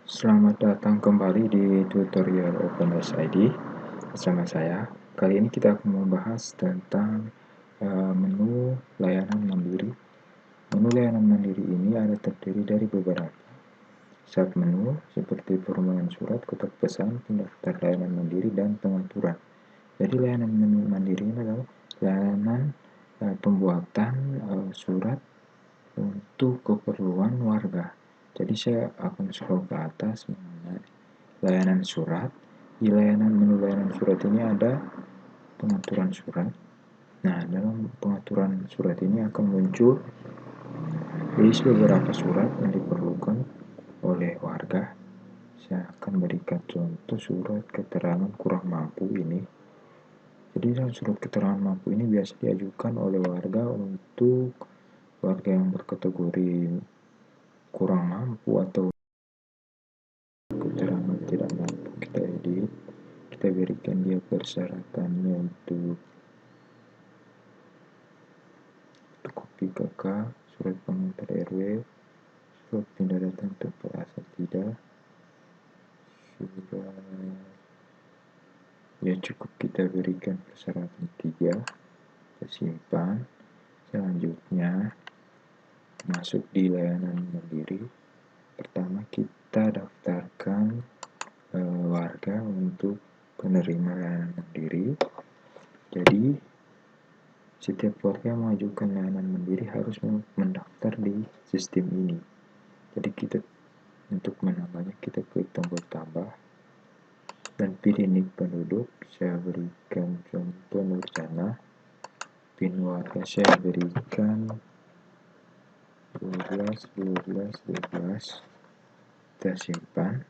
Selamat datang kembali di tutorial OpenSID bersama saya. Kali ini kita akan membahas tentang menu layanan mandiri. Menu layanan mandiri ini ada terdiri dari beberapa submenu seperti permohonan surat, kotak pesan, pendaftar layanan mandiri, dan pengaturan. Jadi layanan menu mandiri ini adalah layanan pembuatan surat untuk keperluan warga. Jadi saya akan scroll ke atas mengenai layanan surat. Di menu layanan surat ini ada pengaturan surat. Nah, dalam pengaturan surat ini akan muncul list beberapa surat yang diperlukan oleh warga. Saya akan berikan contoh surat keterangan kurang mampu ini. Jadi dalam surat keterangan mampu ini biasa diajukan oleh warga untuk warga yang berkategori kurang mampu atau keterangan tidak mampu. Kita edit, kita berikan dia persyaratannya untuk kopi KK, surat pengantar RW, surat pindah datang tempat asal tidak, surat ya cukup kita berikan persyaratan 3, kita simpan. Selanjutnya masuk di layanan mandiri. Pertama kita daftarkan warga untuk penerima layanan mandiri. Jadi setiap warga yang mengajukan layanan mandiri harus mendaftar di sistem ini. Jadi kita untuk menambahnya kita klik tombol tambah dan pilih nik penduduk. Saya berikan contoh Nurjana. PIN warga saya berikan 12. Kita simpan.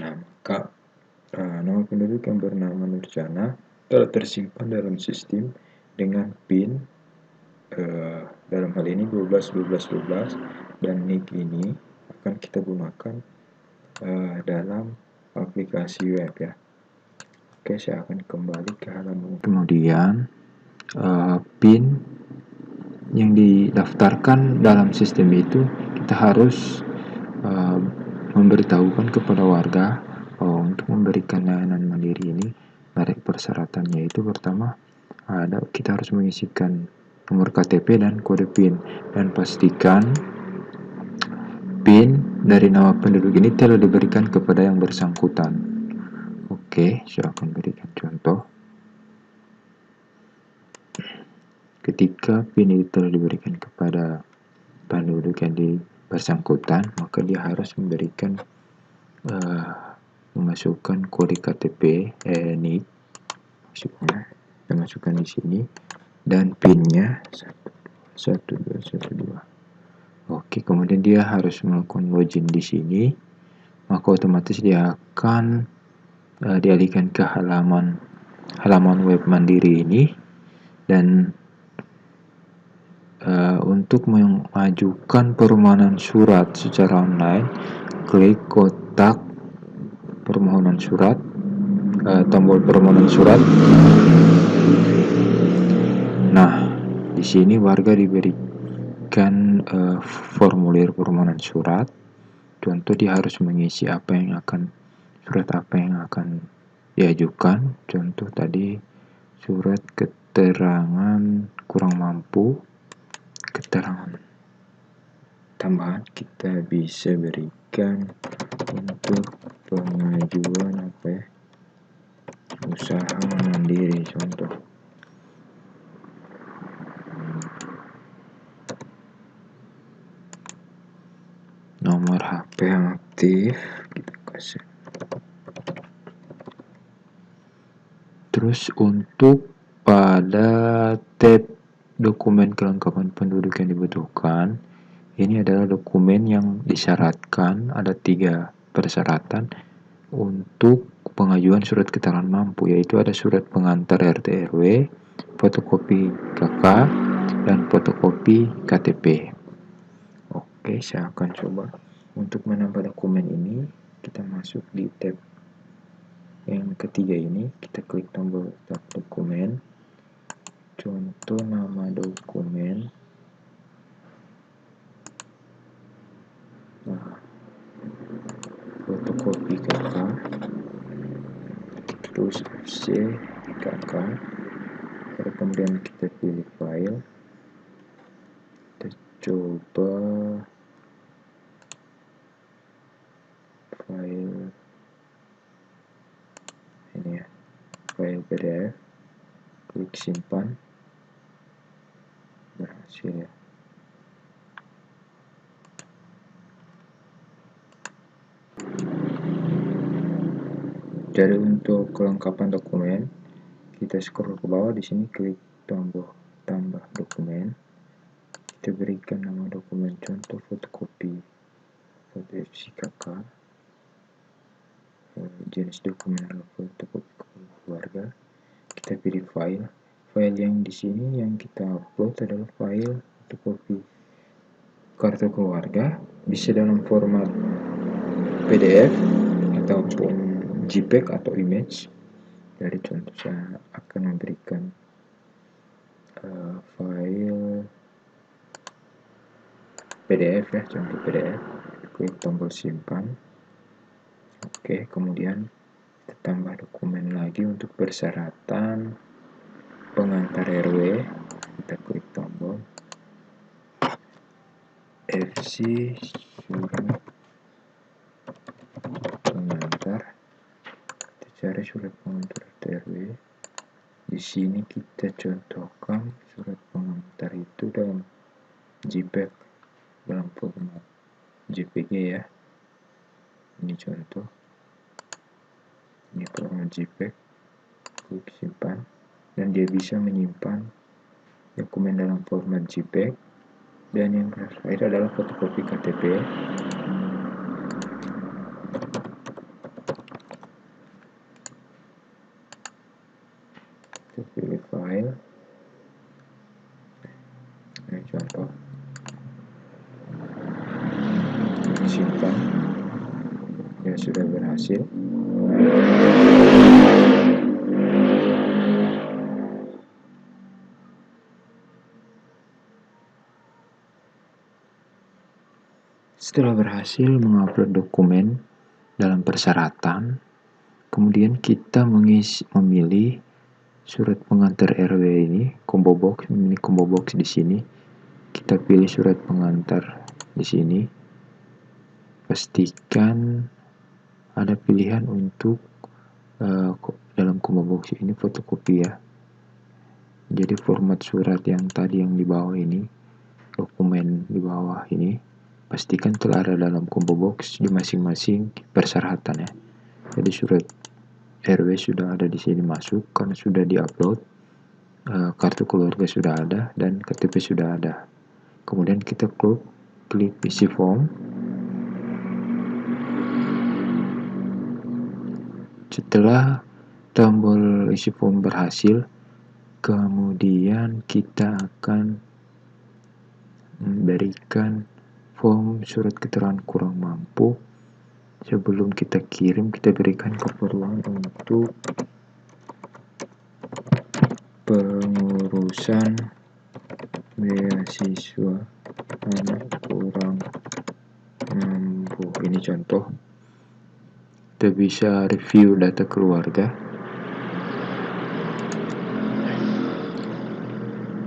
Nah, maka nama penduduk yang bernama Nurjana telah tersimpan dalam sistem dengan PIN dalam hal ini 12 dan nik ini akan kita gunakan dalam aplikasi web ya. Oke, saya akan kembali ke halaman. Kemudian PIN yang didaftarkan dalam sistem itu kita harus memberitahukan kepada warga bahwa untuk memberikan layanan mandiri ini ada persyaratannya. Itu pertama kita harus mengisikan nomor KTP dan kode PIN, dan pastikan PIN dari nama penduduk ini telah diberikan kepada yang bersangkutan. Oke, saya akan berikan contoh. Ketika PIN itu telah diberikan kepada penduduk yang bersangkutan, maka dia harus memberikan memasukkan kode KTP nik maksudnya dimasukkan di sini dan PIN-nya 1212. Oke, kemudian dia harus melakukan login di sini, maka otomatis dia akan dialihkan ke halaman web mandiri ini. Dan untuk mengajukan permohonan surat secara online, klik kotak permohonan surat, tombol permohonan surat. Nah, di sini warga diberikan formulir permohonan surat. Contoh, dia harus mengisi surat apa yang akan diajukan. Contoh tadi surat keterangan kurang mampu, keterangan tambahan kita bisa berikan untuk pengajuan usaha mandiri, contoh nomor HP yang aktif kita kasih. Terus untuk pada tab dokumen kelengkapan penduduk yang dibutuhkan, ini adalah dokumen yang disyaratkan. Ada 3 persyaratan untuk pengajuan surat keterangan mampu, yaitu ada surat pengantar RT RW, fotokopi KK, dan fotokopi KTP. Oke, saya akan coba untuk menambah dokumen ini. Kita masuk di tab yang ketiga ini, kita klik tombol tab dokumen, contoh nama dokumen, hapus FC KK, lalu kemudian kita pilih file, kita coba file ini ya, file PDF, klik simpan, berhasil ya. Jadi untuk kelengkapan dokumen, kita scroll ke bawah, di sini klik tombol tambah dokumen, kita berikan nama dokumen contoh fotokopi foto FCKK, jenis dokumen adalah fotokopi keluarga, kita pilih file yang di sini yang kita upload adalah file fotokopi kartu keluarga, bisa dalam format PDF ataupun JPEG atau image. Jadi contoh saya akan memberikan file PDF ya, contoh PDF, klik tombol simpan. Oke, kemudian kita tambah dokumen lagi untuk persyaratan pengantar RW, kita klik tombol FC surat pengantar, kita cari surat pengantar RW. Di sini kita contohkan surat pengantar itu dalam JPEG, dalam format JPG ya. Ini contoh, ini format JPEG, klik simpan, dan dia bisa menyimpan dokumen dalam format JPEG. Dan yang terakhir adalah fotokopi KTP. Kita pilih file, ini contoh, simpan, ya sudah berhasil. Setelah berhasil mengupload dokumen dalam persyaratan, kemudian kita memilih surat pengantar RW ini, combo box, ini combo box di sini. Kita pilih surat pengantar di sini. Pastikan ada pilihan untuk dalam combo box ini fotokopi ya. Jadi format surat yang tadi yang di bawah ini, dokumen di bawah ini, pastikan telah ada dalam combo box di masing-masing persyaratan ya. Jadi surat RW sudah ada di sini masuk karena sudah diupload, kartu keluarga sudah ada, dan KTP sudah ada. Kemudian kita klik isi form. Setelah tombol isi form berhasil, kemudian kita akan memberikan form surat keterangan kurang mampu. Sebelum kita kirim, kita berikan keperluan untuk pengurusan beasiswa anak kurang mampu. Ini contoh. Kita bisa review data keluarga.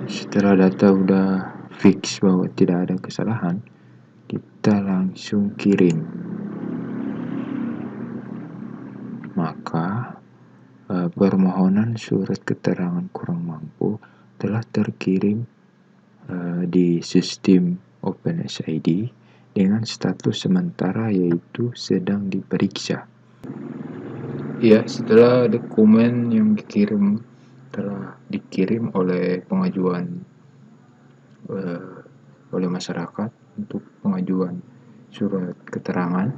Setelah data udah fix bahwa tidak ada kesalahan, kita langsung kirim. Maka permohonan surat keterangan kurang mampu telah terkirim di sistem OpenSID dengan status sementara yaitu sedang diperiksa. Ya, setelah dokumen yang dikirim telah dikirim oleh pengajuan oleh masyarakat untuk pengajuan surat keterangan,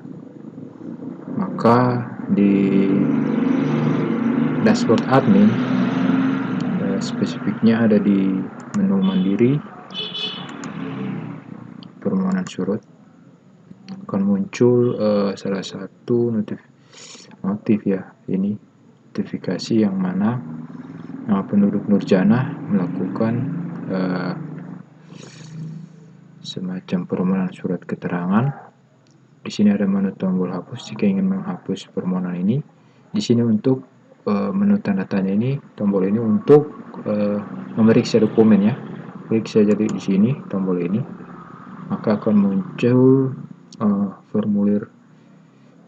maka di dashboard admin spesifiknya ada di menu mandiri permohonan surat akan muncul salah satu notif ya, ini notifikasi yang mana penduduk Nurjana melakukan semacam permohonan surat keterangan. Di sini ada menu tombol hapus jika ingin menghapus permohonan ini. Di sini untuk menu tanda tanya ini, tombol ini untuk memeriksa dokumen ya. Klik saja di sini tombol ini, maka akan muncul formulir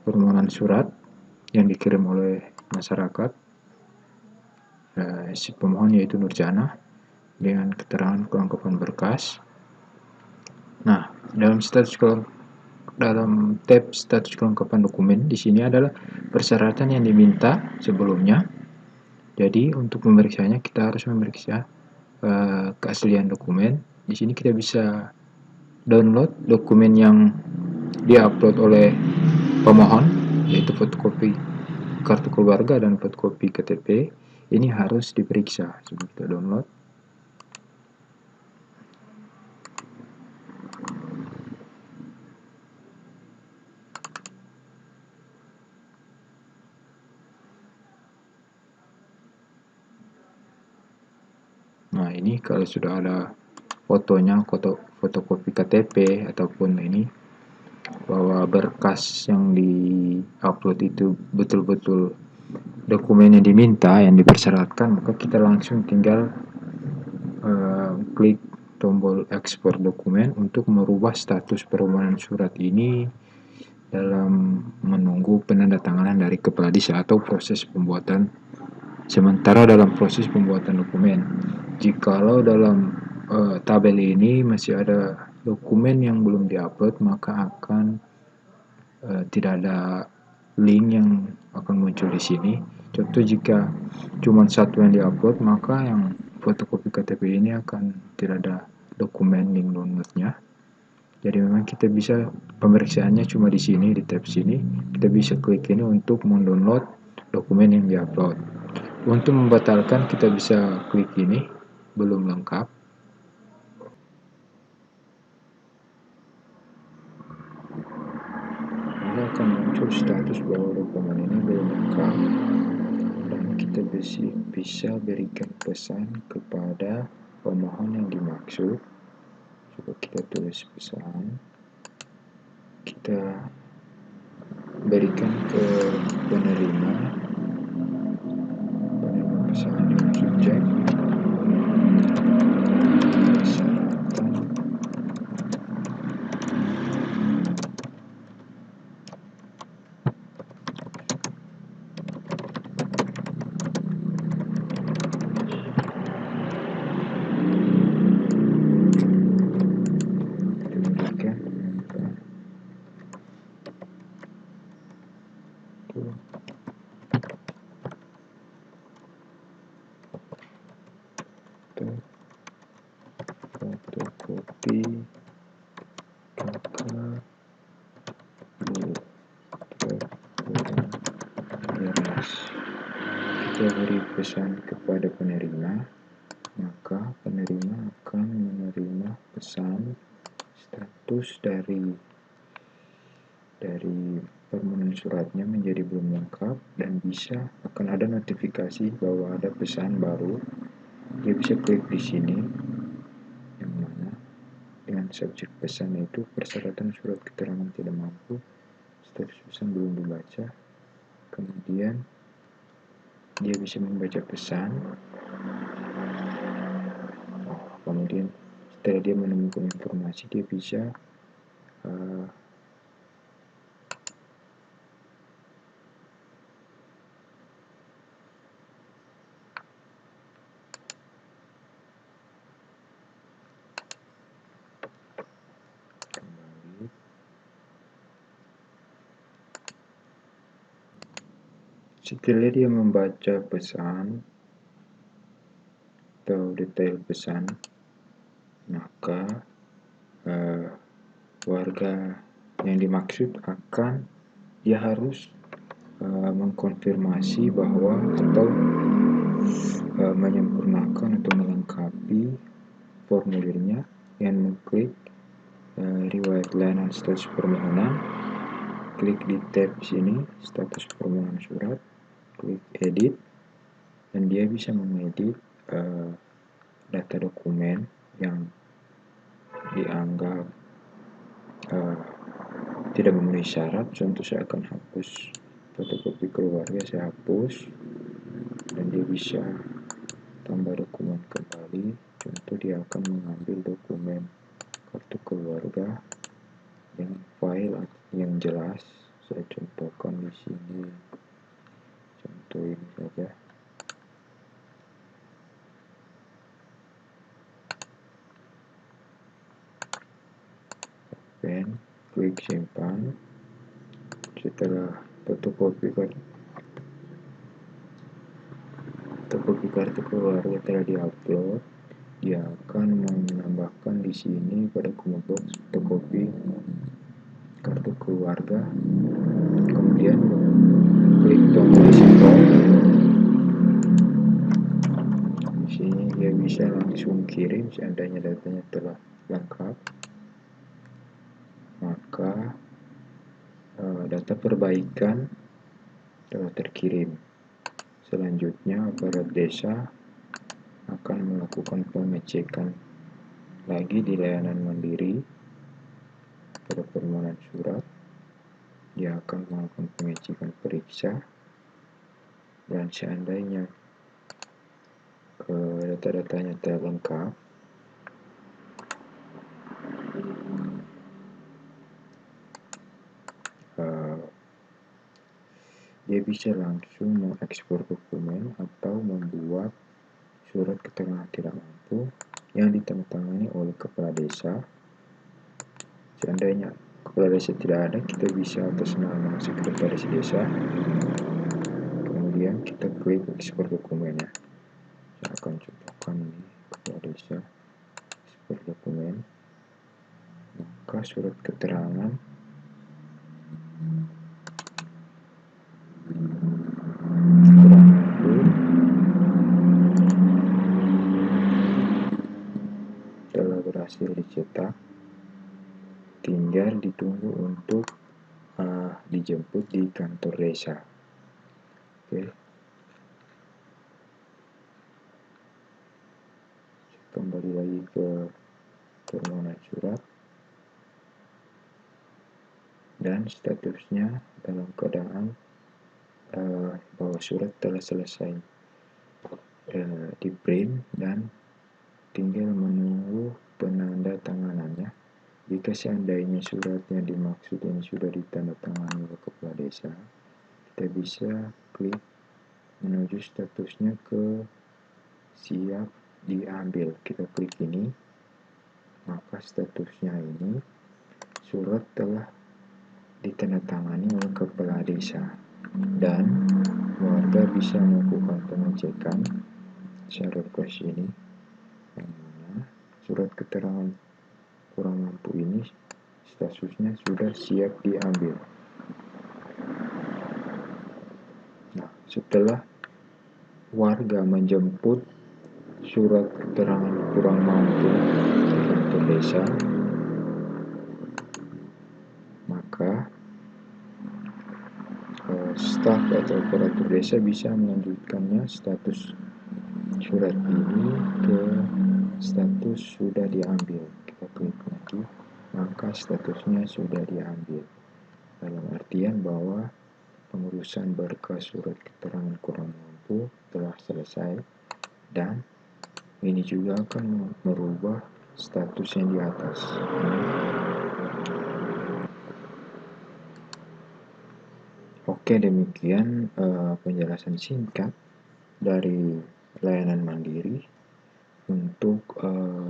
permohonan surat yang dikirim oleh masyarakat. Si pemohon yaitu Nurjana dengan keterangan kelengkapan berkas. Nah, dalam tab status kelengkapan dokumen di sini adalah persyaratan yang diminta sebelumnya. Jadi untuk memeriksanya kita harus memeriksa keaslian dokumen. Di sini kita bisa download dokumen yang diupload oleh pemohon, yaitu fotokopi kartu keluarga dan fotokopi KTP. Ini harus diperiksa sebelum kita download. Nah, ini kalau sudah ada fotonya, fotokopi KTP ataupun ini bahwa berkas yang di-upload itu betul-betul dokumen yang diminta, yang dipersyaratkan, maka kita langsung tinggal klik tombol ekspor dokumen untuk merubah status permohonan surat ini dalam menunggu penandatanganan dari kepala desa atau proses pembuatan sementara dalam proses pembuatan dokumen. Jikalau dalam tabel ini masih ada dokumen yang belum diupload, maka akan tidak ada link yang akan muncul di sini. Contoh, jika cuma satu yang diupload, maka yang fotokopi KTP ini akan tidak ada dokumen link downloadnya. Jadi memang kita bisa pemeriksaannya cuma di sini, di tab sini. Kita bisa klik ini untuk mendownload dokumen yang diupload. Untuk membatalkan kita bisa klik ini, belum lengkap. Maka akan muncul status bahwa dokumen ini belum lengkap. Dan kita bisa berikan pesan kepada pemohon yang dimaksud. Coba kita tulis pesan. Kita berikan ke penerima pesan dengan subjek persyaratan diberikan fotokopi kakak beres. Kita beri pesan kepada penerima, maka penerima akan menerima pesan status dari permohonan suratnya menjadi belum lengkap, dan bisa akan ada notifikasi bahwa ada pesan baru. Dia bisa klik di sini yang mana dengan subjek pesan itu persyaratan surat keterangan tidak mampu, status pesan belum dibaca. Kemudian dia bisa membaca pesan. Kemudian setelah dia menemukan informasi, dia bisa kembali. Setelah dia membaca pesan atau detail pesan, maka warga yang dimaksud dia harus mengkonfirmasi bahwa atau menyempurnakan atau melengkapi formulirnya dengan mengklik riwayat layanan status permohonan. Klik di tab sini status permohonan surat, klik edit, dan dia bisa mengedit data dokumen yang dianggap tidak memenuhi syarat. Contoh, saya akan hapus fotokopi keluarga, saya hapus. dan dia bisa tambah dokumen kembali. Contoh, dia akan mengambil dokumen kartu keluarga dengan file yang jelas. Saya contohkan di sini, contoh ini saja. Pen, klik simpan. Setelah fotokopi kartu keluarga telah diupload, dia akan menambahkan di sini pada comment box fotokopi kartu keluarga, kemudian klik tombol install. Di sini dia bisa langsung kirim seandainya datanya telah lengkap. Maka data perbaikan telah terkirim. Selanjutnya aparat desa akan melakukan pengecekan lagi di layanan mandiri pada permohonan surat. Dia akan melakukan pengecekan periksa, dan seandainya data-datanya telah lengkap, dia bisa langsung mengekspor dokumen atau membuat surat keterangan tidak mampu yang ditandatangani oleh kepala desa. Seandainya kepala desa tidak ada, kita bisa atas nama sekretaris desa, kemudian kita klik ekspor dokumennya. Saya akan contohkan ini, kepala desa, ekspor dokumen. Maka surat keterangan kurang mampu telah berhasil dicetak, tinggal ditunggu untuk dijemput di kantor desa. Oke, kembali lagi ke permohonan surat, dan statusnya dalam keadaan bahwa surat telah selesai di print dan tinggal menunggu penanda tanganannya. Jika seandainya surat yang dimaksud ini sudah ditandatangani oleh kepala desa, kita bisa klik menuju statusnya ke siap diambil. Kita klik ini, maka statusnya ini surat telah ditandatangani oleh kepala desa, dan warga bisa melakukan pengecekan. Saya request ini, yang mana surat keterangan kurang mampu ini statusnya sudah siap diambil. Nah, setelah warga menjemput surat keterangan kurang mampu di kantor desa, maka staf atau operator desa bisa melanjutkannya status surat ini ke status sudah diambil. Kita klik lagi, maka statusnya sudah diambil, dalam artian bahwa pengurusan berkas surat keterangan kurang mampu telah selesai, dan ini juga akan merubah status yang di atas. Oke, demikian penjelasan singkat dari layanan mandiri untuk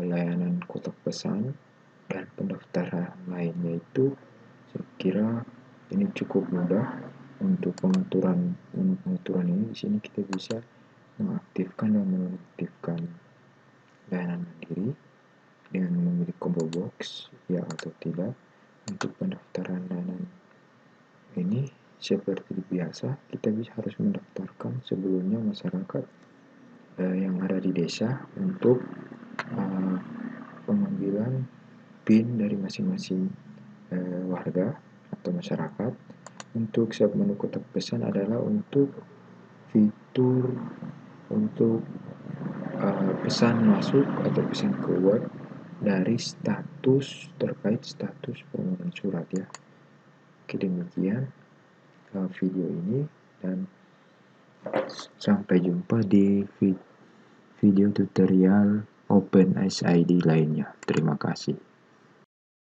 layanan kotak pesan dan pendaftaran lainnya. Itu saya kira ini cukup mudah. Untuk pengaturan ini, di sini kita bisa mengaktifkan dan menonaktifkan layanan mandiri dengan memilih combo box ya atau tidak. Untuk pendaftaran layanan ini seperti biasa, kita harus mendaftarkan sebelumnya masyarakat yang ada di desa untuk pengambilan PIN dari masing-masing warga atau masyarakat. Untuk sub menu kotak pesan adalah untuk fitur untuk pesan masuk atau pesan keluar dari status terkait status permohonan surat ya. Oke, demikian video ini, dan Sampai jumpa di video tutorial OpenSID lainnya. Terima kasih.